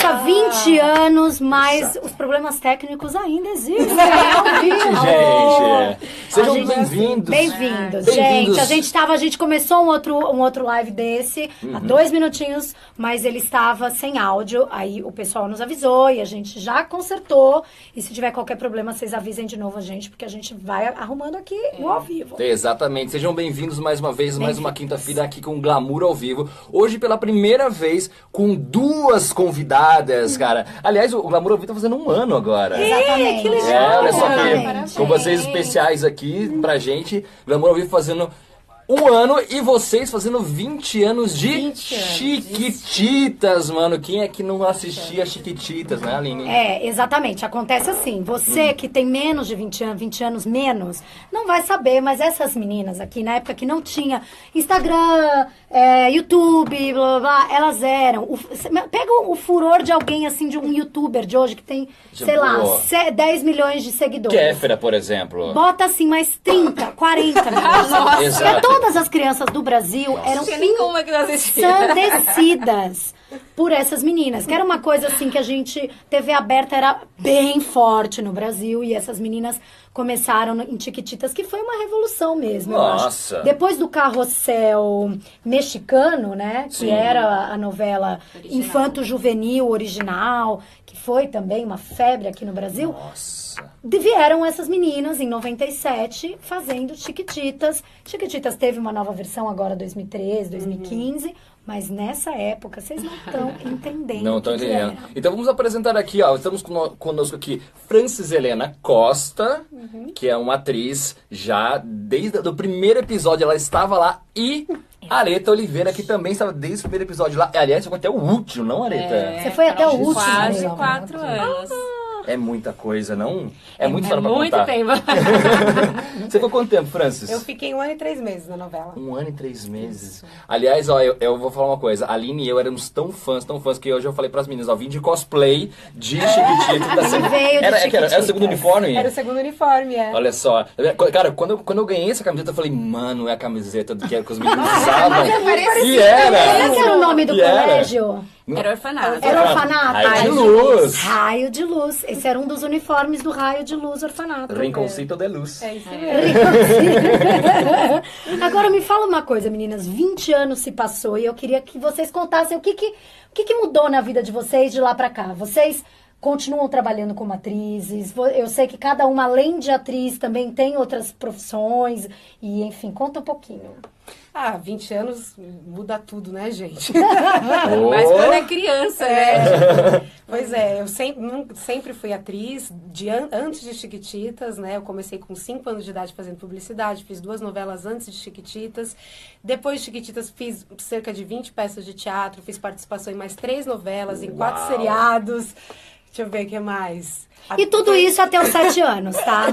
Nossa, 20 anos, mas os problemas técnicos ainda existem. Gente, sejam bem-vindos. Bem-vindos, gente. A gente começou um outro live desse há 2 minutinhos, mas ele estava sem áudio. Aí o pessoal nos avisou e a gente já consertou. E se tiver qualquer problema, vocês avisem de novo a gente, porque a gente vai arrumando aqui no ao vivo. Exatamente. Sejam bem-vindos mais uma vez, mais uma quinta-feira aqui com o Glamour ao vivo. Hoje, pela primeira vez, com 2 convidadas, cara. Aliás, o Glamour ao vivo tá fazendo 1 ano agora. Exatamente. Que legal. Olha só aqui, com vocês especiais aqui pra gente. Glamour ao vivo fazendo 1 ano e vocês fazendo 20 anos de Chiquititas, mano. Quem é que não assistia Chiquititas, né, Aline? Exatamente. Acontece assim, você que tem menos de 20 anos menos, não vai saber, mas essas meninas aqui, na época que não tinha Instagram, YouTube, blá, blá, blá, elas eram... Pega o furor de alguém, assim, de um youtuber de hoje que tem, sei lá, 10 milhões de seguidores. Kéfera, por exemplo. Bota assim, mais 30, 40 milhões. Nossa. Exato. Todas as crianças do Brasil eram ensandecidas por essas meninas. Que era uma coisa assim que a gente... TV aberta era bem forte no Brasil. E essas meninas começaram em Chiquititas, que foi uma revolução mesmo, Nossa. eu acho. Depois do Carrossel mexicano, né? Sim. Que era a novela infanto-juvenil original, que foi também uma febre aqui no Brasil. Nossa. Vieram essas meninas em 97 fazendo Chiquititas. Chiquititas teve uma nova versão agora 2013, 2015, mas nessa época vocês não estão entendendo. Não estão entendendo. Então vamos apresentar aqui, ó. Estamos conosco aqui Francis Helena Costa, que é uma atriz já desde o primeiro episódio ela estava lá, e Areta Oliveira, que também estava desde o primeiro episódio lá. Aliás, você foi até o último, não, Areta? Você foi até o último. Quase 4 anos. É muita coisa, não? É muito história pra muito contar. tempo. Você ficou quanto tempo, Francis? Eu fiquei 1 ano e 3 meses na novela. 1 ano e 3 meses. Isso. Aliás, ó, eu vou falar uma coisa. A Aline e eu éramos tão fãs, que hoje eu falei pras meninas, ó, vim de cosplay de Chiquititas. Era o segundo uniforme? Era o segundo uniforme, Olha só. Cara, quando eu ganhei essa camiseta, eu falei, mano, é a camiseta do que os meninos usavam. E era! Esse era o nome do colégio? Era orfanato. Era orfanato. Raio de Luz. Raio de Luz. Esse era um dos uniformes do Raio de Luz Orfanato. Rinconcito de Luz. É isso mesmo. Agora me fala uma coisa, meninas. 20 anos se passou e eu queria que vocês contassem o que mudou na vida de vocês de lá pra cá. Vocês continuam trabalhando como atrizes. Eu sei que cada uma, além de atriz, também tem outras profissões. E, enfim, conta um pouquinho. 20 anos muda tudo, né, gente? Mas quando é criança, né? Pois é, eu sempre fui atriz, antes de Chiquititas, né? Eu comecei com 5 anos de idade fazendo publicidade, fiz 2 novelas antes de Chiquititas. Depois de Chiquititas, fiz cerca de 20 peças de teatro, fiz participação em mais 3 novelas, em 4 seriados. Deixa eu ver o que mais. E tudo isso até os 7 anos, tá?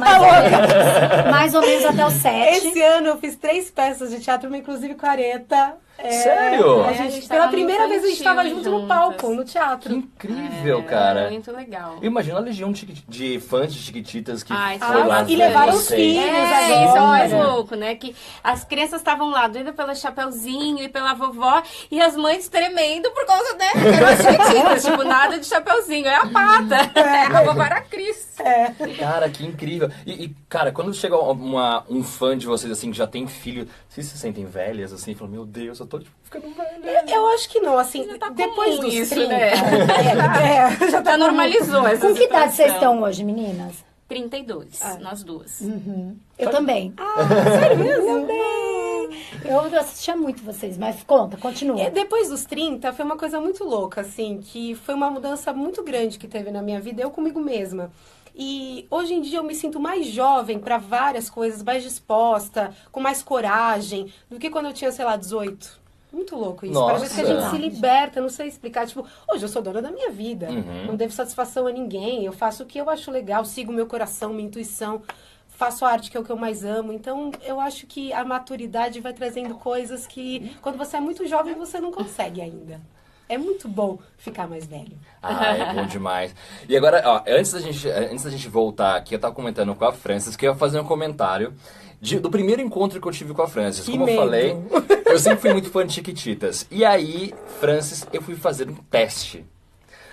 Mais ou menos até os 7. Esse ano eu fiz 3 peças de teatro, uma inclusive com a Areta. Sério? Pela primeira vez a gente estava junto no palco, no teatro. Que incrível, cara. Muito legal. Imagina a legião de fãs de Chiquititas que foi lá. E levaram os filhos. Isso é o mais louco, né? Que as crianças estavam lá doidas pelo Chapeuzinho e pela vovó, e as mães tremendo por causa, né? Eram Chiquititas, tipo, nada de Chapeuzinho, é a pata. A vovó era a Cris. Cara, que incrível. E, cara, quando chega um fã de vocês, assim, que já tem filho, vocês se sentem velhas, assim, falam, meu Deus, eu tô, tipo, ficando velha. Eu acho que não, assim, já tá depois dos isso, 30, né? Já normalizou essa Com que idade vocês situação. estão hoje, meninas? 32, nós duas. Eu também. sério mesmo? Eu assistia muito vocês, mas continua. Depois dos 30, foi uma coisa muito louca, assim, que foi uma mudança muito grande que teve na minha vida, eu comigo mesma. E hoje em dia eu me sinto mais jovem para várias coisas, mais disposta, com mais coragem, do que quando eu tinha, sei lá, 18. Muito louco isso. Nossa. Parece que a gente se liberta, não sei explicar. Tipo, hoje eu sou dona da minha vida. Não devo satisfação a ninguém. Eu faço o que eu acho legal, sigo meu coração, minha intuição. Faço arte, que é o que eu mais amo. Então, eu acho que a maturidade vai trazendo coisas que, quando você é muito jovem, você não consegue ainda. É muito bom ficar mais velho. É bom demais. E agora, ó, antes da gente voltar aqui, eu tava comentando com a Francis que eu ia fazer um comentário do primeiro encontro que eu tive com a Francis. Como eu falei, eu sempre fui muito fã de Chiquititas. E aí, Francis, eu fui fazer um teste.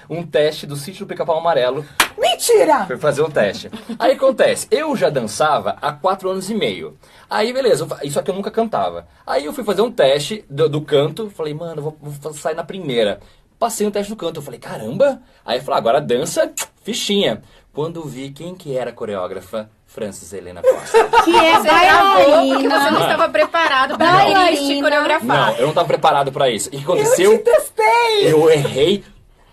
um teste do Sítio do Pica-Pau Amarelo. Mentira! Fui fazer um teste. Aí acontece, eu já dançava há 4 anos e meio. Aí beleza, isso aqui eu nunca cantava. Aí eu fui fazer um teste do canto, falei, mano, vou sair na primeira. Passei no teste do canto, eu falei, caramba. Aí eu falei, agora dança, fichinha. Quando vi quem que era a coreógrafa, Francis Helena Costa. Que é Você travou porque você não bailarina. estava preparado para Bailarina. playlist coreografar. Não, eu não estava preparado pra isso. O que aconteceu? Eu te testei! Eu errei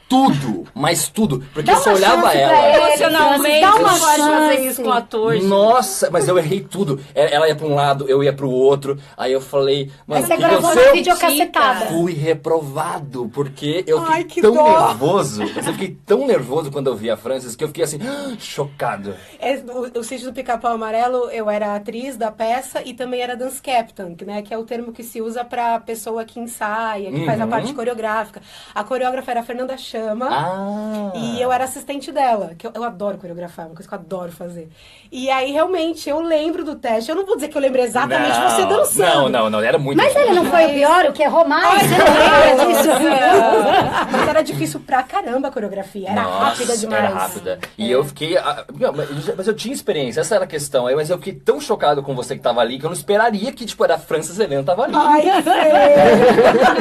tudo, mas tudo. Porque eu só uma olhava chance pra ela. ele. Emocionalmente, Dá não uma pode fazer chance. isso com o ator. Nossa, mas eu errei tudo. Ela ia pra um lado, eu ia pro outro. Aí eu falei, Aí mano, o você que gravou uma aconteceu? videocassetada. Fui reprovado, porque eu Ai, fiquei que tão dó. nervoso. Mas eu fiquei tão nervoso quando eu vi a Francis que eu fiquei assim, chocado. O Sítio do Pica-Pau Amarelo, eu era atriz da peça e também era dance captain, né? Que é o termo que se usa pra pessoa que ensaia, que faz a parte coreográfica. A coreógrafa era a Fernanda Chama. Ah. E eu era assistente dela, que eu adoro coreografar, uma coisa que eu adoro fazer. E aí, realmente, eu lembro do teste. Eu não vou dizer que eu lembro exatamente você dançando. Não, era muito Mas ele difícil. não foi o pior, o que errou mais? Você não lembra disso? Mas era difícil pra caramba a coreografia. Era Nossa, rápida demais. Era rápida. E eu fiquei. Não, mas eu tinha experiência, essa era a questão. Mas eu fiquei tão chocado com você que tava ali que eu não esperaria que, tipo, era a Francis Helena tava ali. Ai, que feio.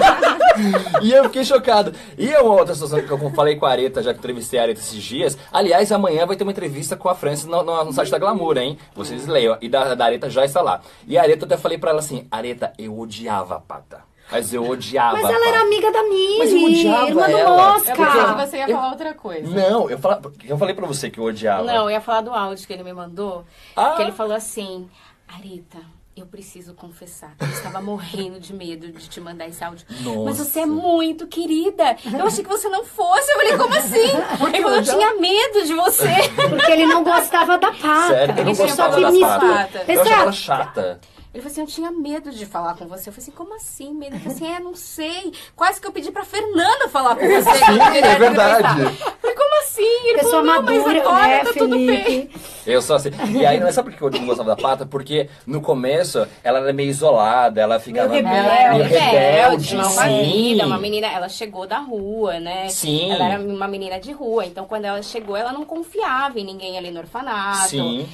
E eu fiquei chocado. E é uma outra situação que eu falei com a Areta, já que entrevistei a Areta esses dias. Aliás, amanhã vai ter uma entrevista com a Francis no site da Glamour, hein? Vocês leiam. E da Areta já está lá. E a Areta, eu até falei pra ela assim, Areta, eu odiava a Pata. Mas eu odiava Mas a ela era Pata. amiga da Miri, Mas eu odiava irmã do ela. Eu pensei que Oscar. você ia falar outra coisa. Não, eu falei pra você que eu odiava. Não, eu ia falar do áudio que ele me mandou. Ah. Que ele falou assim, Areta, eu preciso confessar, eu estava morrendo de medo de te mandar esse áudio. Nossa. Mas você é muito querida. Eu achei que você não fosse. Eu falei, como assim? Ele falou, eu tinha medo de você. Porque ele não gostava da Pata. Sério, eu não Ele tinha gostava falado da da Pata. Pata. Eu achava ela chata. Ele falou assim, eu tinha medo de falar com você. Eu falei assim, como assim? Medo? Ele falou assim, não sei. Quase que eu pedi pra Fernanda falar com você. Sim, é verdade. Eu falei, como assim? Ele Pessoa falou, não, mas madura, agora né, tá tudo bem. Felipe? Eu só assim. E aí, sabe por que eu não gostava da Pata? Porque no começo ela era meio isolada, ela ficava Meio Ela era meio rebelde. uma Sim. família, uma menina, ela chegou da rua, né? Sim. Ela era uma menina de rua, então quando ela chegou, ela não confiava em ninguém ali no orfanato. Sim.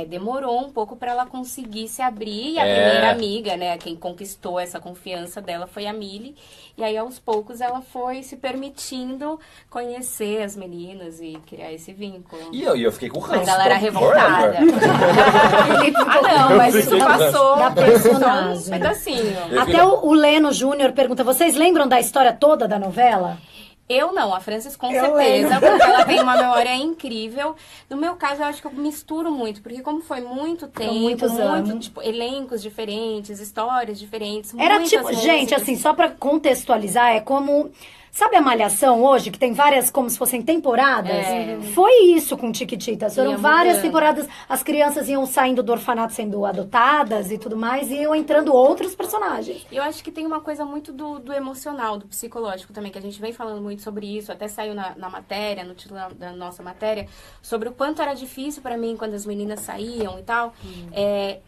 Demorou um pouco pra ela conseguir se abrir, e a É. primeira amiga, né, quem conquistou essa confiança dela foi a Milly, e aí aos poucos ela foi se permitindo conhecer as meninas e criar esse vínculo. E eu fiquei com ranço. Mas ela era forever. revoltada. Não, mas isso passou Da só um personagem. pedacinho. Até o Leno Júnior pergunta, vocês lembram da história toda da novela? Eu não, a Francis com Eu certeza, lembro. porque ela tem uma memória incrível. No meu caso, eu acho que eu misturo muito, porque como foi muito tempo, muitos anos. tipo, elencos diferentes, histórias diferentes, Era muitas tipo, gente, músicas. assim, só pra contextualizar, é como... Sabe a Malhação hoje, que tem várias, como se fossem temporadas? Foi isso com Tiquititas. Foram Ia várias mudando. temporadas, as crianças iam saindo do orfanato sendo adotadas e tudo mais, e iam entrando outros personagens. E eu acho que tem uma coisa muito do emocional, do psicológico também, que a gente vem falando muito sobre isso, até saiu na matéria, no título da nossa matéria, sobre o quanto era difícil pra mim quando as meninas saíam e tal.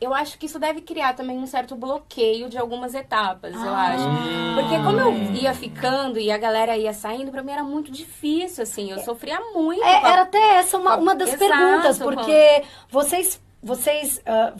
Eu acho que isso deve criar também um certo bloqueio de algumas etapas, eu acho. Porque como eu ia ficando e a galera ia saindo, pra mim era muito difícil, assim, eu sofria muito. com a- Era até essa uma das Exato, perguntas, com- porque vocês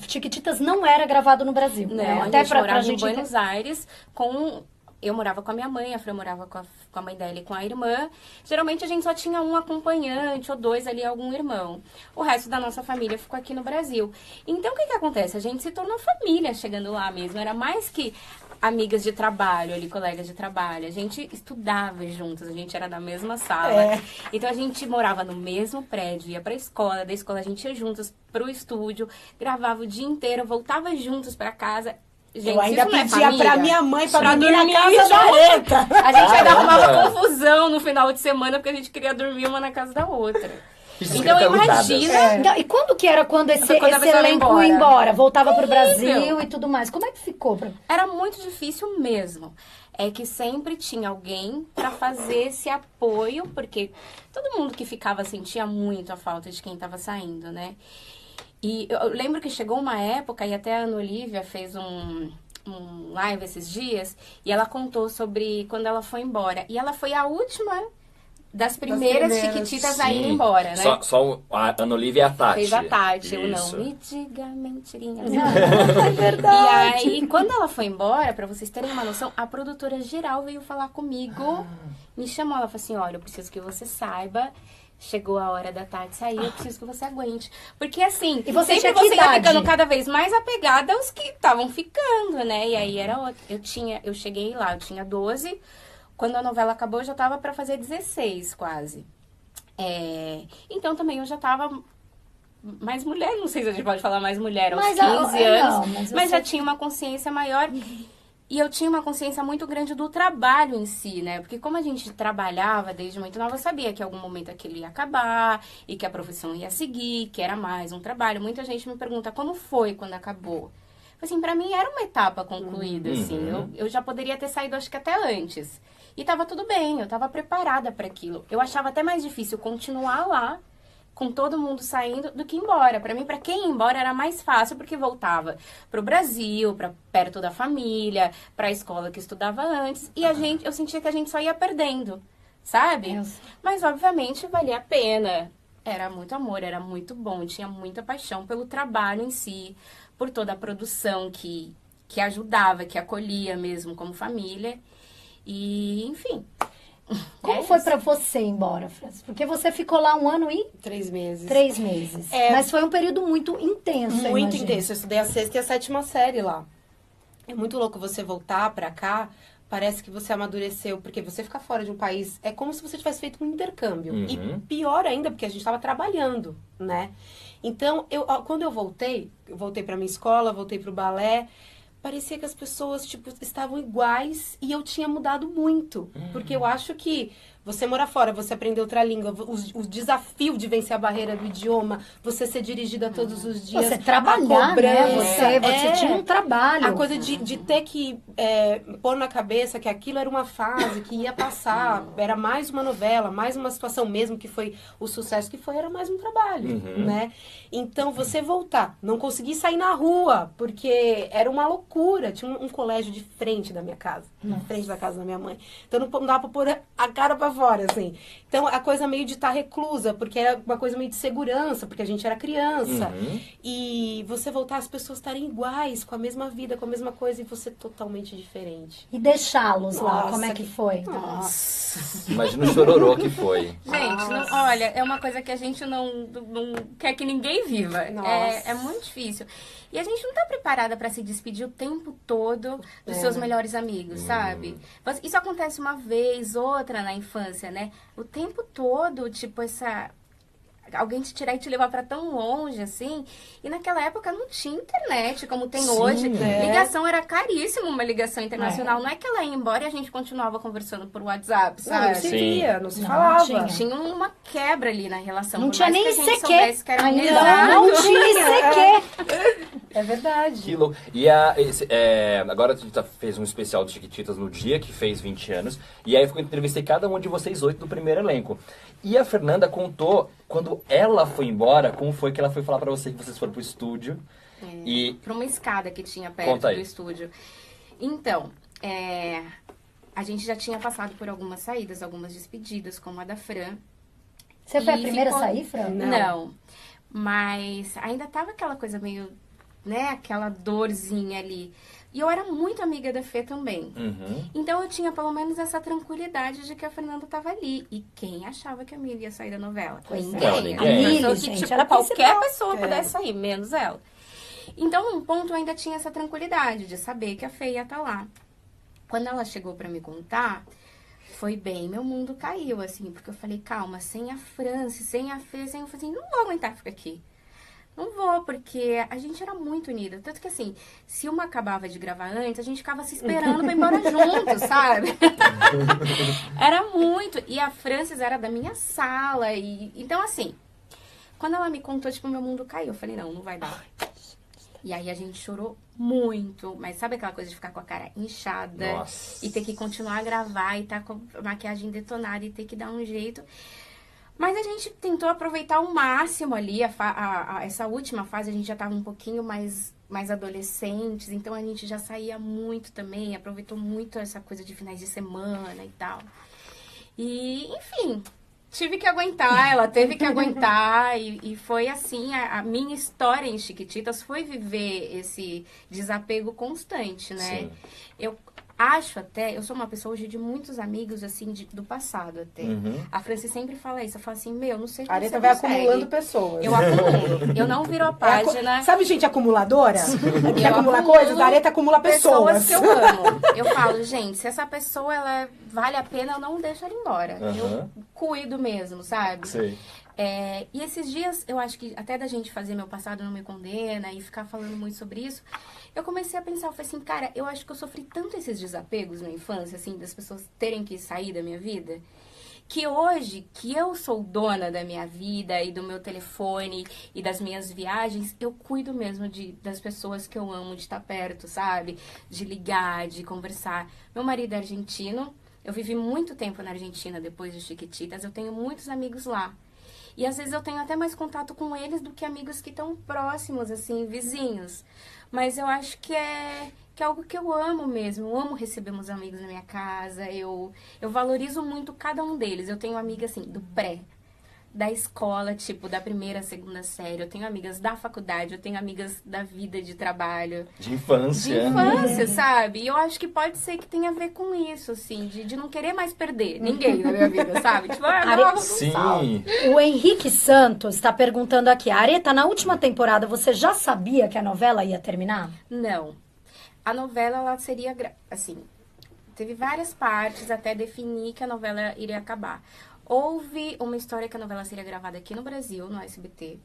Chiquititas não era gravado no Brasil. Não, né? a Até gente pra morava gente em Buenos Aires com... Eu morava com a minha mãe, a Fran morava com a mãe dela e com a irmã. Geralmente a gente só tinha um acompanhante ou dois ali, algum irmão. O resto da nossa família ficou aqui no Brasil. Então o que acontece? A gente se tornou família chegando lá mesmo. Era mais que amigas de trabalho, ali, colegas de trabalho. A gente estudava juntas, a gente era da mesma sala. Então a gente morava no mesmo prédio, ia pra escola, da escola a gente ia juntas pro estúdio, gravava o dia inteiro, voltava juntas pra casa. Gente, Eu ainda isso não é pedia família? pra minha mãe pra Pra dormir na dormir casa da junto. Areta. A gente ainda Caramba! arrumava confusão no final de semana porque a gente queria dormir uma na casa da outra. Isso Então fica imagina. Então, e quando que era quando esse Quando a pessoa ia elenco ia embora? Voltava pro Terrível. Brasil e tudo mais. Como é que ficou? Era muito difícil mesmo. É que sempre tinha alguém pra fazer esse apoio, porque todo mundo que ficava sentia muito a falta de quem tava saindo, né? E eu lembro que chegou uma época, e até a Ana Olivia fez um live esses dias, e ela contou sobre quando ela foi embora. E ela foi a última das primeiras chiquititas a ir embora, né? Só a Ana Olivia e a Tati. Fez a Tati, eu Isso. não. Me diga mentirinha. É verdade. E aí, quando ela foi embora, pra vocês terem uma noção, a produtora geral veio falar comigo, me chamou, ela falou assim, olha, eu preciso que você saiba, chegou a hora da Tati sair, eu preciso que você aguente. Porque assim, E você sempre tinha que você ia idade? ficando cada vez mais apegada aos que estavam ficando, né? E aí era outra. Eu cheguei lá, eu tinha 12, quando a novela acabou eu já tava pra fazer 16 quase. Então também eu já tava mais mulher, não sei se a gente pode falar mais mulher, aos 15 anos, mas já tinha uma consciência maior. E eu tinha uma consciência muito grande do trabalho em si, né? Porque como a gente trabalhava desde muito nova, eu sabia que em algum momento aquilo ia acabar e que a profissão ia seguir, que era mais um trabalho. Muita gente me pergunta como foi quando acabou. Assim, pra mim era uma etapa concluída, assim. Eu já poderia ter saído, acho que até antes. E tava tudo bem, eu tava preparada para aquilo. Eu achava até mais difícil continuar lá, com todo mundo saindo, do que ir embora. Pra mim, pra quem ir embora era mais fácil, porque voltava pro Brasil, pra perto da família, pra escola que estudava antes. E eu sentia que a gente só ia perdendo, sabe? Mas, obviamente, valia a pena. Era muito amor, era muito bom, tinha muita paixão pelo trabalho em si, por toda a produção que ajudava, que acolhia mesmo como família. E, enfim... Como foi pra você ir embora, Francis? Porque você ficou lá 1 ano e... 3 meses. 3 meses. Mas foi um período muito intenso, Muito intenso. Eu estudei a 6ª e a 7ª série lá. É muito louco você voltar pra cá. Parece que você amadureceu. Porque você ficar fora de um país é como se você tivesse feito um intercâmbio. E pior ainda, porque a gente estava trabalhando, né? Então, quando eu voltei pra minha escola, voltei pro balé... Parecia que as pessoas, tipo, estavam iguais e eu tinha mudado muito. Porque eu acho que você morar fora, você aprender outra língua, o desafio de vencer a barreira do idioma, você ser dirigida todos os dias. Você trabalhar, né? Você tinha um trabalho. A coisa de ter que pôr na cabeça que aquilo era uma fase, que ia passar, era mais uma novela, mais uma situação mesmo, que foi o sucesso que foi, era mais um trabalho, né? Então, você voltar, não conseguir sair na rua, porque era uma loucura. Tinha um colégio de frente da minha casa, na frente da casa da minha mãe. Então, não dava pra pôr a cara pra fora, assim. Então, a coisa meio de estar reclusa, porque era uma coisa meio de segurança, porque a gente era criança. E você voltar, as pessoas estarem iguais, com a mesma vida, com a mesma coisa, e você totalmente diferente. E deixá-los lá, como é que foi? Nossa. Imagina o chororô que foi. Gente, olha, é uma coisa que a gente não quer que ninguém viva. É muito difícil. E a gente não tá preparada pra se despedir o tempo todo dos seus melhores amigos, sabe? Isso acontece uma vez, outra na infância, né? O tempo todo, tipo, alguém te tirar e te levar pra tão longe, assim. E naquela época não tinha internet como tem hoje. Ligação era caríssimo, uma ligação internacional. Não é que ela ia embora e a gente continuava conversando por WhatsApp, sabe? Não se via, não se falava. Tinha uma quebra ali na relação. Não por tinha mais nem que a gente ICQ. soubesse que era Não tinha ICQ. É verdade. Que louco. E agora a gente fez um especial de Chiquititas no dia que fez 20 anos. E aí eu entrevistei cada um de vocês 8 do primeiro elenco. E a Fernanda contou, quando ela foi embora, como foi que ela foi falar pra você que vocês foram pro estúdio. Pra uma escada que tinha perto do estúdio. Então, a gente já tinha passado por algumas saídas, algumas despedidas, como a da Fran. Você foi a primeira a sair, Fran? Não. Mas ainda tava aquela coisa meio, né, aquela dorzinha ali. E eu era muito amiga da Fê também. Então eu tinha pelo menos essa tranquilidade de que a Fernanda tava ali. E quem achava que a Mili ia sair da novela? Ninguém. A Mili, Mili, que, gente, tipo, era a qualquer principal. pessoa pudesse sair, menos ela. Então, num ponto, eu ainda tinha essa tranquilidade de saber que a Fê ia estar lá. Quando ela chegou pra me contar, foi bem, meu mundo caiu, assim. Porque eu falei, calma, sem a Franci, sem a Fê, eu falei assim, não vou aguentar ficar aqui. Não vou, porque a gente era muito unida. Tanto que, assim, se uma acabava de gravar antes, a gente ficava se esperando pra ir embora junto, sabe? Era muito. E a Francis era da minha sala. Então, assim, quando ela me contou, tipo, meu mundo caiu. Eu falei, não vai dar. E aí a gente chorou muito. Mas sabe aquela coisa de ficar com a cara inchada? Nossa. E ter que continuar a gravar e tá com a maquiagem detonada e ter que dar um jeito... Mas a gente tentou aproveitar ao máximo ali, essa última fase a gente já estava um pouquinho mais adolescentes, então a gente já saía muito também, aproveitou muito essa coisa de finais de semana e tal. E, enfim, tive que aguentar, ela teve que aguentar. E foi assim, a minha história em Chiquititas foi viver esse desapego constante, né? Sim. Eu acho até, eu sou uma pessoa hoje de muitos amigos, assim, do passado até. A Franci sempre fala isso, eu falo assim, não sei A como Areta você vai consegue. acumulando pessoas. Eu acumulo, eu não viro a página. Sabe gente acumuladora? Que Eu acumula acumulo coisas? A Areta acumula pessoas. que eu amo. Eu falo, gente, se essa pessoa, ela vale a pena, eu não deixo ela embora. Eu cuido mesmo, sabe? Sei. E esses dias, eu acho que até da gente fazer Meu Passado Não Me Condena e ficar falando muito sobre isso, eu comecei a pensar, eu falei assim, cara, eu acho que eu sofri tanto esses desapegos na infância, assim, das pessoas terem que sair da minha vida, que hoje, que eu sou dona da minha vida e do meu telefone e das minhas viagens, eu cuido mesmo das pessoas que eu amo, de estar perto, sabe? De ligar, de conversar. Meu marido é argentino, eu vivi muito tempo na Argentina depois de Chiquititas, eu tenho muitos amigos lá. E às vezes eu tenho até mais contato com eles do que amigos que estão próximos, assim, vizinhos. Mas eu acho que é algo que eu amo mesmo. Eu amo receber meus amigos na minha casa. Eu valorizo muito cada um deles. Eu tenho amiga, assim, do pré, da escola, tipo, da primeira, segunda série. Eu tenho amigas da faculdade, eu tenho amigas da vida de trabalho. De infância. De infância, sabe? E eu acho que pode ser que tenha a ver com isso, assim, de não querer mais perder ninguém na minha vida, sabe? Tipo, não, Sim. O Henrique Santos está perguntando aqui, Areta, na última temporada você já sabia que a novela ia terminar? Não. A novela, ela seria, assim, teve várias partes até definir que a novela iria acabar. Houve uma história que a novela seria gravada aqui no Brasil, no SBT,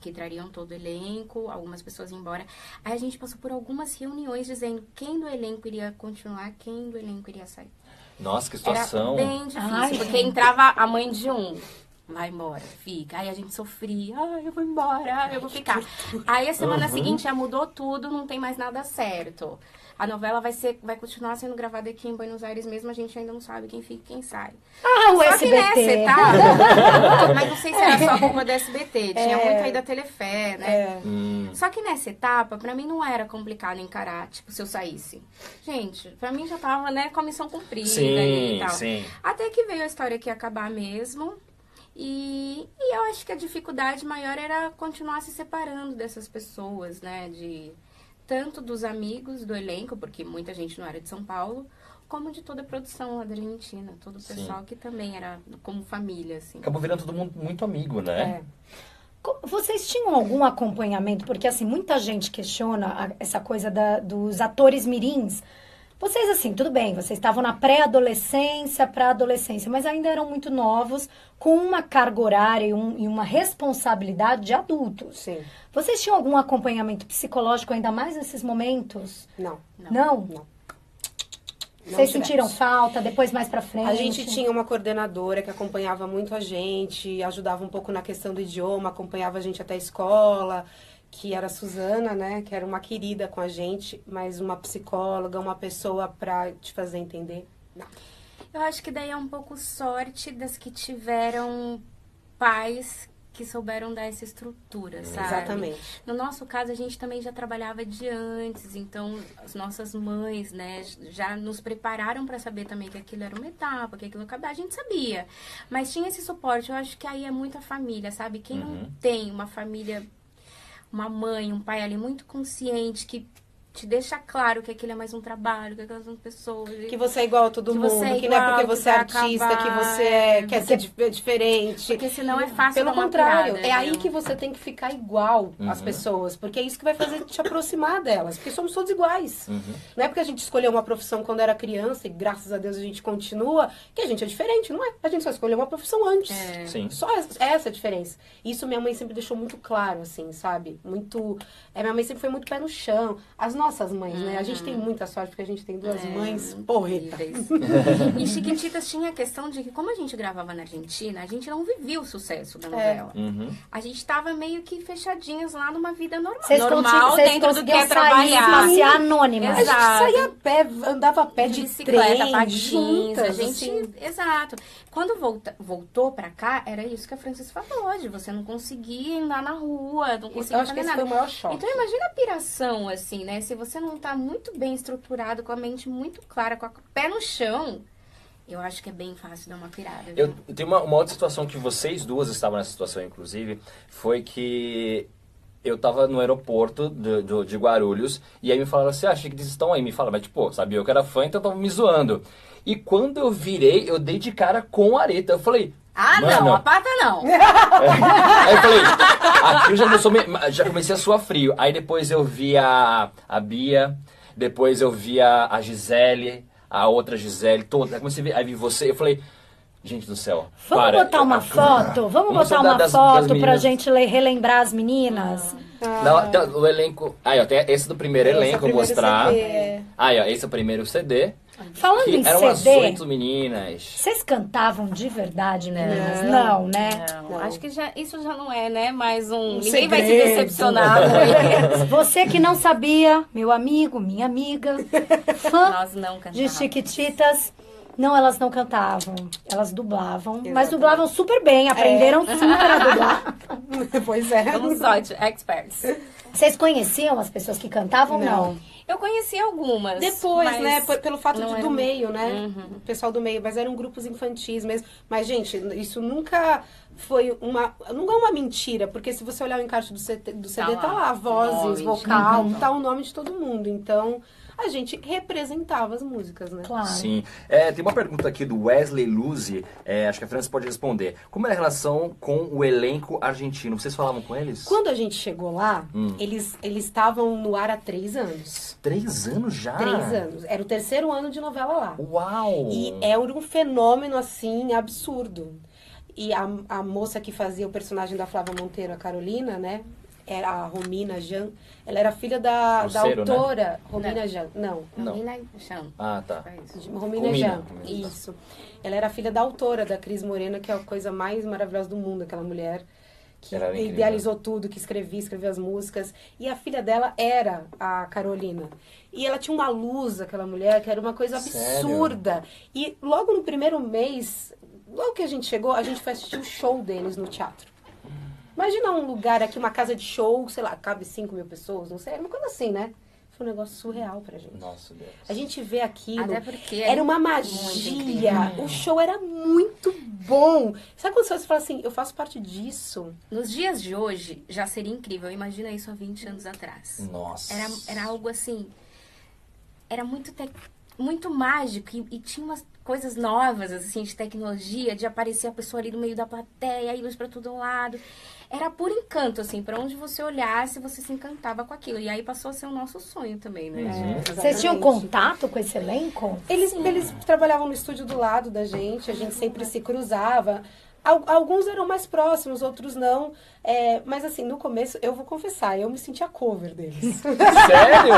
que trariam todo o elenco, algumas pessoas iam embora. Aí a gente passou por algumas reuniões dizendo quem do elenco iria continuar, quem do elenco iria sair. Nossa, que situação. Era bem difícil, porque entrava a mãe de um. Vai embora, fica. Aí a gente sofria, eu vou embora, eu vou ficar. Aí a semana seguinte já mudou tudo, não tem mais nada certo. A novela vai continuar sendo gravada aqui em Buenos Aires mesmo, a gente ainda não sabe quem fica e quem sai. O Só SBT. que nessa etapa, mas não sei se era só culpa do SBT, tinha muito aí da Telefé, né? Só que nessa etapa, pra mim não era complicado encarar, tipo, se eu saísse. Gente, pra mim já tava, né, com a missão cumprida e tal. Sim. Até que veio a história que ia acabar mesmo. E eu acho que a dificuldade maior era continuar se separando dessas pessoas, né? Tanto dos amigos do elenco, porque muita gente não era de São Paulo, como de toda a produção lá da Argentina. Todo o pessoal que também era como família, assim. Acabou virando todo mundo muito amigo, né? Vocês tinham algum acompanhamento? Porque, assim, muita gente questiona essa coisa dos atores mirins. Vocês, assim, tudo bem, vocês estavam na pré-adolescência para adolescência, mas ainda eram muito novos, com uma carga horária e uma responsabilidade de adultos. Sim. Vocês tinham algum acompanhamento psicológico ainda mais nesses momentos? Não. Não? Vocês sentiram tivemos. falta, depois mais pra frente? A gente tinha uma coordenadora que acompanhava muito a gente, ajudava um pouco na questão do idioma, acompanhava a gente até a escola, que era a Suzana, né? Que era uma querida com a gente, mas uma psicóloga, uma pessoa pra te fazer entender. Não. Eu acho que daí é um pouco sorte das que tiveram pais que souberam dar essa estrutura, sabe? Exatamente. No nosso caso, a gente também já trabalhava de antes, então as nossas mães, né, já nos prepararam para saber também que aquilo era uma etapa, que aquilo acabava, a gente sabia. Mas tinha esse suporte, eu acho que aí é muita família, sabe? Quem não tem uma família, uma mãe, um pai ali muito consciente, que te deixa claro que aquilo é mais um trabalho, que aquelas são pessoas. Que você é igual a todo mundo, você é que não é igual, porque que você é vai artista, acabar, que você quer ser diferente. Porque senão é fácil Pelo dar uma contrário, pirada, é aí viu? que você tem que ficar igual às pessoas, porque é isso que vai fazer te aproximar delas, porque somos todos iguais. Não é porque a gente escolheu uma profissão quando era criança, e graças a Deus a gente continua, que a gente é diferente, não é? A gente só escolheu uma profissão antes. Sim. Só essa a diferença. Isso minha mãe sempre deixou muito claro, assim, sabe? Muito... minha mãe sempre foi muito pé no chão. As nossas mães, né? A gente tem muita sorte, porque a gente tem duas mães porreta. E Chiquititas tinha a questão de que, como a gente gravava na Argentina, a gente não vivia o sucesso da novela. A gente tava meio que fechadinhas lá numa vida normal. Vocês normal dentro do que é sair, trabalhar. passear anônimas. Exato. A gente saía a pé, andava a pé de bicicleta, trem, patins, juntas, a gente... assim. Exato. Quando voltou pra cá, era isso que a Francis falou hoje. Você não conseguia andar na rua, não Eu conseguia acho que fazer esse nada. foi o maior choque. Então imagina a piração, assim, né? Se você não tá muito bem estruturado, com a mente muito clara, com o pé no chão, eu acho que é bem fácil dar uma pirada. Eu tenho uma outra situação que vocês duas estavam nessa situação, inclusive, foi que eu tava no aeroporto de Guarulhos e aí me falaram assim, achei que eles estão aí. Me falaram, mas tipo, sabia eu que era fã, então tava me zoando. E quando eu virei, eu dei de cara com a Aretha. Eu falei... Mano, não, a pata não. Aí eu falei, aqui eu já comecei a suar frio. Aí depois eu vi a Bia, depois eu vi a Gisele, a outra Gisele, toda. Aí comecei a ver, aí vi você, eu falei, gente do céu. Vamos botar uma foto? Vamos botar uma foto pra gente relembrar as meninas? Não, o elenco. Aí, ó, tem esse do primeiro elenco, eu mostrar. CD. Aí, ó, esse é o primeiro CD. Falando em Eram umas CD, 8 meninas. vocês cantavam de verdade, meninas? Não, né? Não, acho que isso já não é, né? Mais ninguém segredo. vai se decepcionar com isso. Você que não sabia, meu amigo, minha amiga, fã Nós não de cantávamos. Chiquititas. Não, elas não cantavam, elas dublavam, mas dublavam super bem, aprenderam super a dublar. Pois é. Somos ótimos, experts. Vocês conheciam as pessoas que cantavam ou não? Eu conheci algumas. Depois, mas né? Pelo fato não do era- meio, né? O pessoal do meio, mas eram grupos infantis mesmo. Mas, gente, isso nunca foi nunca é uma mentira, porque se você olhar o encarte do CD, tá lá, vozes, nome, vocal, tá o nome de todo mundo. Então, a gente representava as músicas, né? Claro. Sim. Tem uma pergunta aqui do Wesley Luzi, acho que a França pode responder. Como era a relação com o elenco argentino? Vocês falavam com eles? Quando a gente chegou lá, eles estavam no ar há 3 anos. 3 anos já? 3 anos. Era o 3º ano de novela lá. Uau! E era um fenômeno, assim, absurdo. E a moça que fazia o personagem da Flávia Monteiro, a Carolina, né? Era a Romina Jan. Ela era filha da Terceiro, né? autora Romina Jan. Não. Não. Romina Chan. Ah, tá. Romina Romina. Jan. Isso. Ela era filha da autora, da Cris Morena, que é a coisa mais maravilhosa do mundo, aquela mulher que Ela era incrível. idealizou tudo, que escreveu as músicas. E a filha dela era a Carolina. E ela tinha uma luz, aquela mulher, que era uma coisa Sério? absurda. E logo no primeiro mês, logo que a gente chegou, a gente foi assistir o show deles no teatro. Imagina um lugar aqui, uma casa de show, sei lá, cabe 5.000 pessoas, não sei, era uma coisa assim, né? Foi um negócio surreal pra gente. Nossa, Deus. A gente vê aquilo, Até porque era uma muito magia, incrível. o show era muito bom. Sabe quando você fala assim, eu faço parte disso? Nos dias de hoje, já seria incrível. Imagina isso há 20 anos atrás. Nossa. Era algo assim... Era muito mágico e tinha umas coisas novas, assim, de tecnologia, de aparecer a pessoa ali no meio da plateia, e luz pra todo lado. Era por encanto, assim, pra onde você olhasse, você se encantava com aquilo. E aí passou a ser o nosso sonho também, né? Vocês tinham contato com esse elenco? Eles trabalhavam no estúdio do lado da gente, a gente sempre se cruzava. Alguns eram mais próximos, outros não. Mas assim, no começo, eu vou confessar, eu me sentia cover deles. Sério?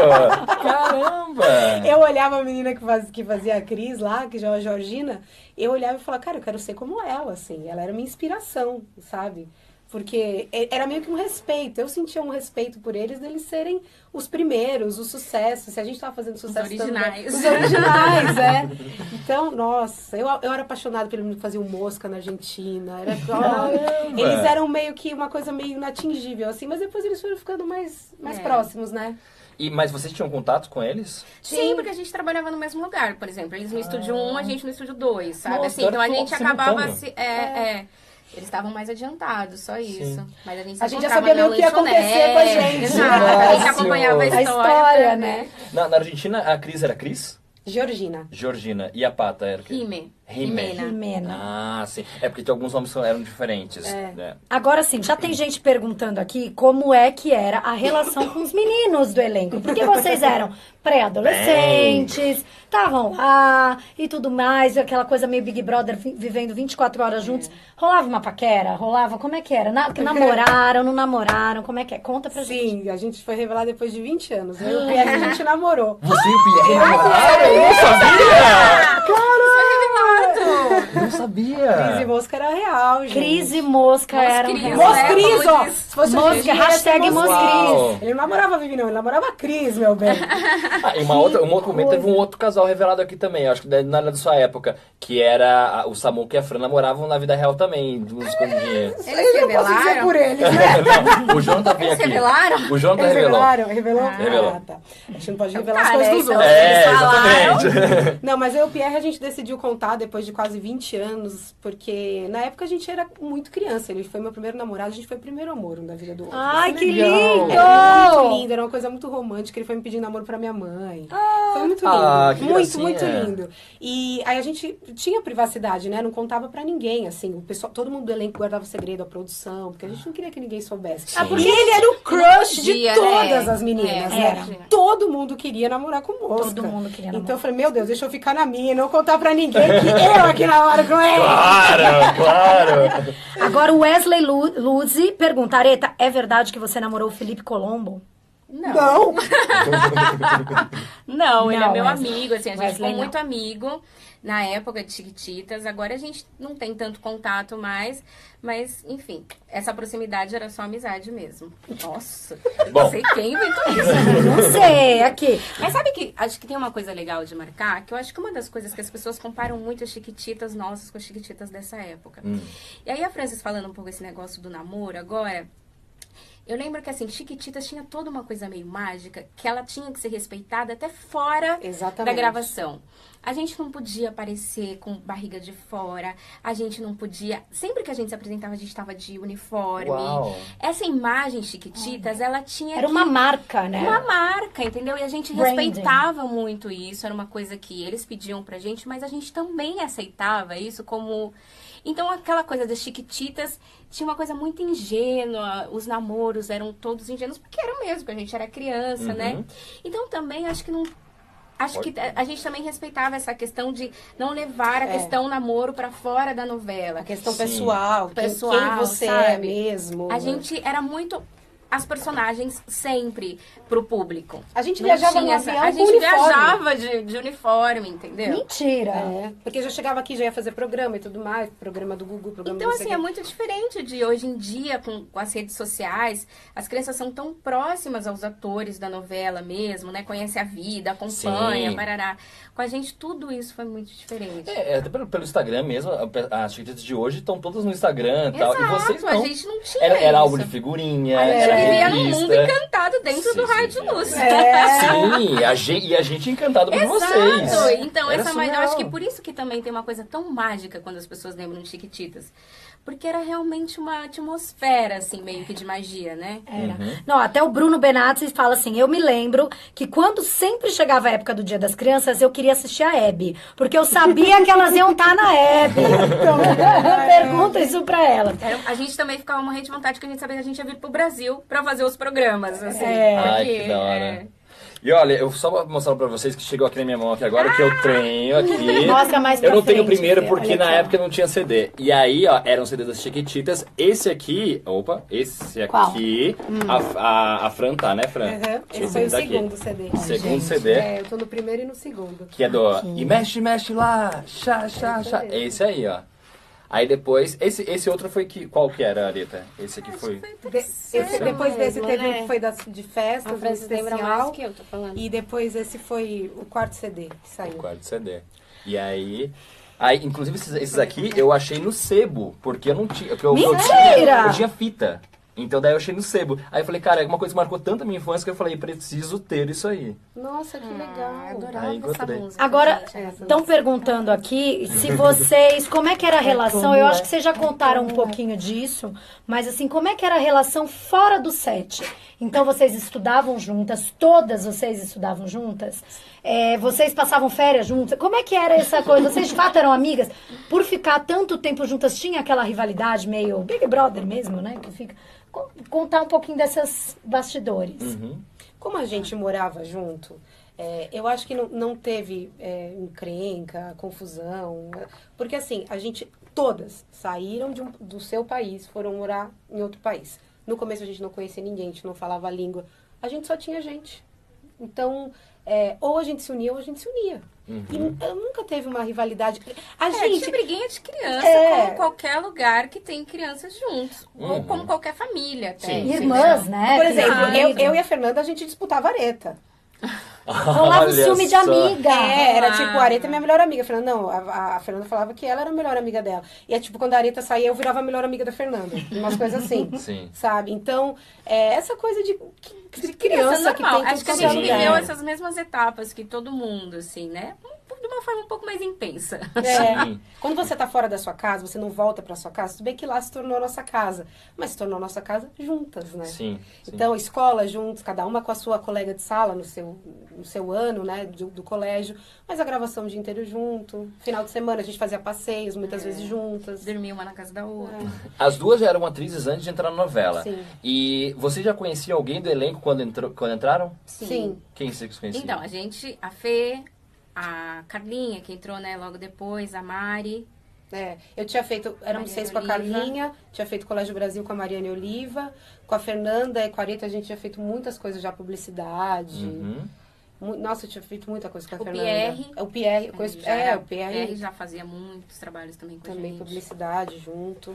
Caramba! Eu olhava a menina que fazia a Cris lá, que já é a Georgina, eu olhava e falava, cara, eu quero ser como ela, assim. Ela era minha inspiração, sabe? Porque era meio que um respeito. Eu sentia um respeito por eles, deles serem os primeiros, os sucessos. Se a gente tava fazendo sucesso... originais. Os originais, é. Então, nossa, eu era apaixonada pelo menino que fazia o Mosca na Argentina. Eles eram meio que uma coisa meio inatingível, assim. Mas depois eles foram ficando mais próximos, né? Mas vocês tinham contato com eles? Sim, porque a gente trabalhava no mesmo lugar, por exemplo. Eles no estúdio 1, a gente no estúdio 2, sabe? Nossa, Assim, então a era gente simultâneo. acabava... Eles estavam mais adiantados, só isso. Mas A gente já encontrava sabia na meio o que ia acontecer com a gente. Exato, a gente Nossa, acompanhava a a história, história, né? Na Argentina, a Cris era Cris? Georgina. Georgina. E a Pata era o quê? Rime. Rimena. Rimena. Ah, sim. É porque alguns nomes eram diferentes. Né? Agora sim, já tem gente perguntando aqui como é que era a relação com os meninos do elenco. Porque vocês eram pré-adolescentes, estavam lá e tudo mais, aquela coisa meio Big Brother vivendo 24 horas juntos. Rolava uma paquera? Rolava? Como é que era? Namoraram, não namoraram? Como é que é? Conta pra gente. Sim, a gente foi revelar depois de 20 anos. Eu e o Pierre, a gente namorou. Você e o Pierre namoraram? Eu não sabia! Não sabia. Cris e Mosca era real, gente. Cris e Mosca eram Moscris, reais. Moscris, ó. Se fosse Mosca, hoje em dia, hashtag ia ser Moscris. Uau. Ele não namorava a Vivi, não. Ele namorava a Cris, meu bem. Ah, e um outro momento teve um outro casal revelado aqui também, acho que na da sua época, que era o Samuca e a Fran namoravam na vida real também, uns escondidinhos. Eles Eu posso dizer revelaram? por eles, né? Não, o Jonathan veio Eles aqui. revelaram? O Jonathan Eles revelou. Revelou? Revelou. Ah, tá. A gente não pode revelar as Tá, coisas né? dos Então, outros. É, eles falaram. exatamente. Não, mas eu e o Pierre a gente decidiu contar depois de quase 20 anos, porque na época a gente era muito criança. Ele foi meu primeiro namorado, a gente foi o primeiro amor um da vida do outro. Ai, que legal. lindo! Era muito lindo, era uma coisa muito romântica. Ele foi me pedir namoro pra minha mãe. Foi muito lindo. Ah, que muito, gracinha. muito lindo. E aí a gente tinha privacidade, né? Não contava pra ninguém, assim. O pessoal, todo mundo do elenco guardava segredo, a produção, porque a gente não queria que ninguém soubesse. Ah, Porque ele era o crush de Podia, todas né? as meninas, É, né? era. Todo mundo queria namorar com Mosca. Todo mundo queria namorar. Então eu falei, meu Deus, deixa eu ficar na minha e não contar pra ninguém que eu aqui namoro com ele. Claro, claro. Agora o Wesley Luzzi pergunta, Areta, é verdade que você namorou o Felipe Colombo? Não. Não, ele é Não, meu Wesley. amigo, assim, a gente Wesley ficou não. muito amigo na época de Chiquititas. Agora a gente não tem tanto contato mais, mas, enfim, essa proximidade era só amizade mesmo. Nossa, Bom. não sei quem inventou isso. Não sei, aqui. Mas sabe que acho que tem uma coisa legal de marcar, que eu acho que uma das coisas que as pessoas comparam muito as Chiquititas nossas com as Chiquititas dessa época. E aí a Francis falando um pouco esse negócio do namoro agora, eu lembro que, assim, Chiquititas tinha toda uma coisa meio mágica, que ela tinha que ser respeitada até fora Exatamente. da gravação. A gente não podia aparecer com barriga de fora, a gente não podia... Sempre que a gente se apresentava, a gente estava de uniforme. Uau. Essa imagem Chiquititas, ela tinha Era que... uma marca, né? Uma marca, entendeu? E a gente Branding. respeitava muito isso, era uma coisa que eles pediam pra gente, mas a gente também aceitava isso como... Então, aquela coisa das Chiquititas tinha uma coisa muito ingênua, os namoros eram todos ingênuos, porque era mesmo, porque a gente era criança, né? Então, também, acho que não... Acho que a gente também respeitava essa questão de não levar a questão namoro pra fora da novela. A questão Sim. pessoal, Pessoal, quem você sabe? é mesmo. A gente era muito as personagens sempre pro público. A gente Não viajava no tinha avião A com gente uniforme. viajava de uniforme, entendeu? Mentira. É, porque já chegava aqui, já ia fazer programa e tudo mais, programa do Google, programa Então, do não sei assim, é quê. muito diferente de hoje em dia, com as redes sociais. As crianças são tão próximas aos atores da novela mesmo, né? Conhece a vida, acompanha, Sim. parará. Com a gente, tudo isso foi muito diferente. Até pelo Instagram mesmo, as Chiquititas de hoje estão todas no Instagram e tal. E vocês Exato, não. a gente não tinha Era isso. álbum de figurinha, A gente era vivia num mundo revista. encantado dentro Sim, do sim, Rádio sim. Luz. Sim, e a gente encantado por vocês. Exato. Então, Era eu surreal. acho que por isso que também tem uma coisa tão mágica quando as pessoas lembram de Chiquititas. Porque era realmente uma atmosfera, assim, meio que de magia, né? Era. Não, até o Bruno Benazzi fala assim, eu me lembro que quando sempre chegava a época do Dia das Crianças, eu queria assistir a Hebe, porque eu sabia que elas iam estar na Hebe. Então, pergunta isso pra elas. A gente também ficava morrendo de vontade, porque a gente sabia que a gente ia vir pro Brasil pra fazer os programas, assim. Ai, porque, que da hora. E olha, eu só vou mostrar pra vocês que chegou aqui na minha mão aqui agora, que eu tenho aqui. Mostra mais pra Eu não tenho o frente, primeiro Fê. porque Olha na aqui, ó. época não tinha CD. E aí, ó, eram CDs das Chiquititas. Esse aqui, esse Qual? aqui, a Fran tá, né, Fran? Uhum. Esse foi o daqui. segundo CD. Segundo CD. É, eu tô no primeiro e no segundo. Que é do E mexe, mexe lá, chá, chá, chá. É esse aí, ó. Aí depois, esse outro foi qual que era, Areta? Esse aqui foi... Depois desse mesmo, teve né? um que foi de festa, A um Francis lembra especial. mais que eu, tô falando. E depois esse foi o quarto CD que saiu. Quarto CD. E aí, inclusive esses aqui eu achei no sebo, porque eu não tinha... Porque Mentira! eu tinha fita. Então daí eu achei no sebo. Aí eu falei, cara, é uma coisa que marcou tanto a minha infância que eu falei, preciso ter isso aí. Nossa, que legal. Adorava Aí, essa gostei. música. Agora, gente. estão perguntando aqui se vocês, como é que era a relação, eu acho que vocês já contaram um pouquinho disso, mas assim, como é que era a relação fora do set? Então, vocês estudavam juntas, todas vocês estudavam juntas? Vocês passavam férias juntas? Como é que era essa coisa? Vocês de fato eram amigas? Por ficar tanto tempo juntas, tinha aquela rivalidade meio Big Brother mesmo, né? Que fica... Contar um pouquinho desses bastidores. Como a gente morava junto, eu acho que não teve encrenca, confusão. Porque assim, a gente, todas saíram do seu país, foram morar em outro país. No começo a gente não conhecia ninguém, a gente não falava a língua. A gente só tinha gente. Então, ou a gente se unia ou a gente se unia. E nunca teve uma rivalidade. A Tinha gente... briguinha de criança, como qualquer lugar que tem crianças juntos. Ou como qualquer família até. Sim, Irmãs, né? Por exemplo, Querido. eu e a Fernanda, a gente disputava areta. Rolava o Olha ciúme de só. amiga. Era tipo, a Areta é minha melhor amiga. A Fernanda, não, a Fernanda falava que ela era a melhor amiga dela. E é tipo, quando a Areta saía, eu virava a melhor amiga da Fernanda. Umas coisas assim. Sim. Sabe? Então, essa coisa de criança que normal. tem Acho que a tudo gente Sim. lugar. viveu essas mesmas etapas que todo mundo, assim, né? De uma forma um pouco mais intensa. Sim. Quando você tá fora da sua casa, você não volta pra sua casa, tudo bem que lá se tornou a nossa casa. Mas se tornou a nossa casa juntas, né? Sim. Então, escola juntos, cada uma com a sua colega de sala no seu ano, né, do colégio. Mas a gravação o dia inteiro junto. Final de semana a gente fazia passeios, muitas vezes juntas. Dormir uma na casa da outra. As duas já eram atrizes antes de entrar na novela. Sim. E você já conhecia alguém do elenco quando entraram? Sim. Quem vocês conheciam? Então, a Fê, a Carlinha, que entrou, né, logo depois, a Mari. Eu tinha feito, éramos Mariane 6 com a Oliva. Carlinha, tinha feito Colégio Brasil com a Mariane Oliva, com a Fernanda e com a Areta a gente tinha feito muitas coisas já, publicidade. Nossa, eu tinha feito muita coisa com a O Fernanda. Pierre. O Pierre, eu conheço, o Pierre já fazia muitos trabalhos também com a também, gente. publicidade junto.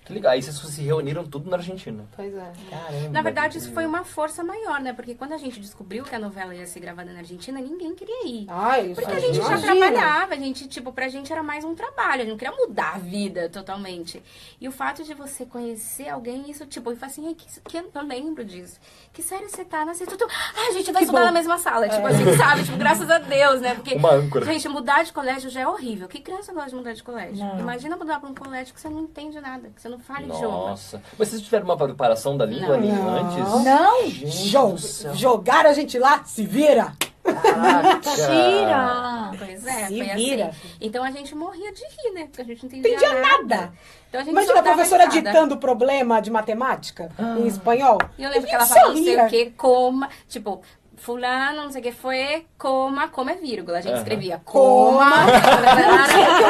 Que legal. Aí vocês se reuniram tudo na Argentina. Pois é. Caramba. Na verdade, isso foi uma força maior, né? Porque quando a gente descobriu que a novela ia ser gravada na Argentina, ninguém queria ir. Ai, Porque a gente já trabalhava, a gente, tipo, pra gente era mais um trabalho, a gente não queria mudar a vida totalmente. E o fato de você conhecer alguém, isso, tipo, eu falei assim, que eu lembro disso. Que sério você tá na tudo. A gente vai estudar na mesma sala, tipo, assim, sabe? Tipo, graças a Deus, né? Porque, Uma âncora. gente, mudar de colégio já é horrível. Que criança gosta de mudar de colégio? Não. Imagina mudar pra um colégio que você não entende nada, que você não fala idioma. Nossa. Mas vocês tiveram uma preparação da língua antes? Não? Gente do céu. Jogaram a gente lá, se vira! Caraca. Tira! Pois é, Se foi vira. assim. Então a gente morria de rir, né? Porque a gente não entendia, Entendia nada. Então a gente Imagina só a dava professora risada. ditando o problema de matemática em espanhol. E eu lembro A que ela gente falava não sei sorria. o que, coma, tipo, fulano, não sei o que, foi, coma é vírgula. A gente escrevia coma.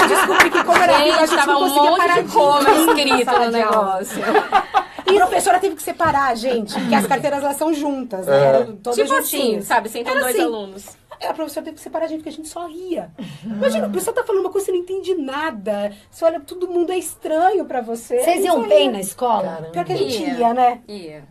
Eu descobri que como era vivo, a Gente, gente tava não um conseguia monte parar de coma escrito sala no de aula. negócio. E a professora teve que separar, gente, porque as carteiras elas são juntas, né? Eram todas Tipo assim, juntinhas. sabe? Sentam Era dois assim. alunos. A professora teve que separar a gente, porque a gente só ria. Imagina, a pessoa tá falando uma coisa, você não entende nada. Você olha, todo mundo é estranho pra você. Vocês Não iam só bem ria. na escola? Pior que a gente Ia. ia, né? Ia,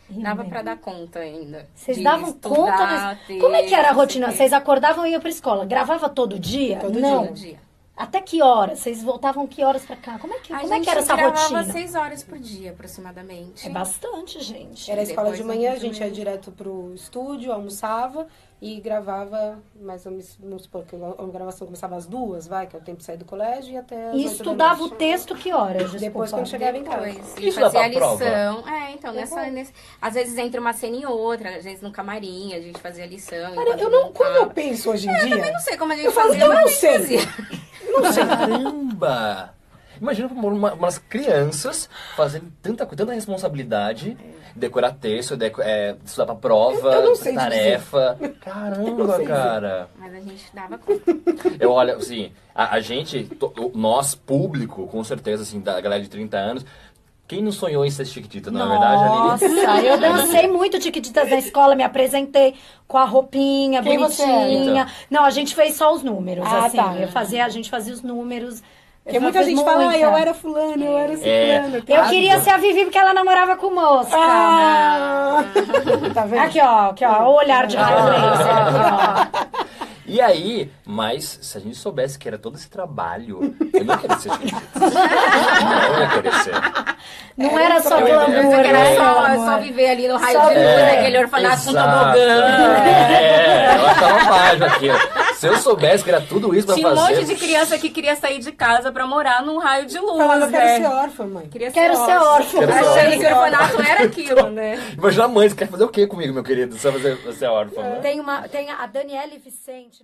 Dava pra dar conta ainda. Vocês de davam estudar, conta? Como é que era a texto, rotina? não sei Vocês acordavam e iam pra escola? Gravava todo dia? Todo Não. o quê. Todo dia. Até que horas? Vocês voltavam que horas pra cá? Como é que era essa gravava rotina? 6 horas por dia, aproximadamente. É bastante, gente. Era a escola de Depois manhã, a eu gente ia direto pro estúdio, almoçava e gravava, mas vamos supor que a gravação começava às 2, que é o tempo de sair do colégio, e até às E 8 da estudava o noite. texto que horas? Desculpa. Depois, quando chegava em casa. Depois. Isso E dá fazia pra a lição. prova? Então, às vezes entre uma cena e outra, às vezes no camarim, a gente fazia a lição. Cara, enquanto eu não, como eu montava. penso hoje em Eu dia, também não sei como a gente eu falo, fazia, eu mas não a gente sei. fazia. não sei. Caramba! Imagina umas crianças fazendo tanta responsabilidade, decorar texto, estudar pra prova, Eu não sei tarefa. Caramba, cara! Mas a gente dava conta. Eu olho, assim, a gente, nós, público, com certeza, assim, da galera de 30 anos, quem não sonhou em ser Chiquitita, não é verdade, Aline? Nossa, eu dancei muito Tiquititas na escola, me apresentei com a roupinha Quem você bonitinha. era? Não, a gente fez só os números, Ah, assim. tá. A gente fazia os números. Porque muita gente fala, eu era fulano, eu era ciclano. Eu queria ser a Vivi porque ela namorava com o Mosca. Tá vendo? Aqui, ó, o olhar de raio laser aqui, ó. E aí, mas se a gente soubesse que era todo esse trabalho, eu não queria ser Chiquitita. Não ia querer ser. Não era só eu glamour, pensei que Era né, só, meu amor? viver ali no raio Só de luz, viver. naquele orfanato com Exato. tobogã. Eu achava mágico aquilo. Se eu soubesse que era tudo isso pra Tinha um fazer... monte de criança que queria sair de casa pra morar num raio de luz, Falando, eu quero ser né? órfã, mãe. Quero ser órfã. Quero ser Achando órfã. que o orfanato era aquilo, né? Imagina a mãe, você quer fazer o quê comigo, meu querido? Você vai ser órfã, né? Tem a Daniele Vicente.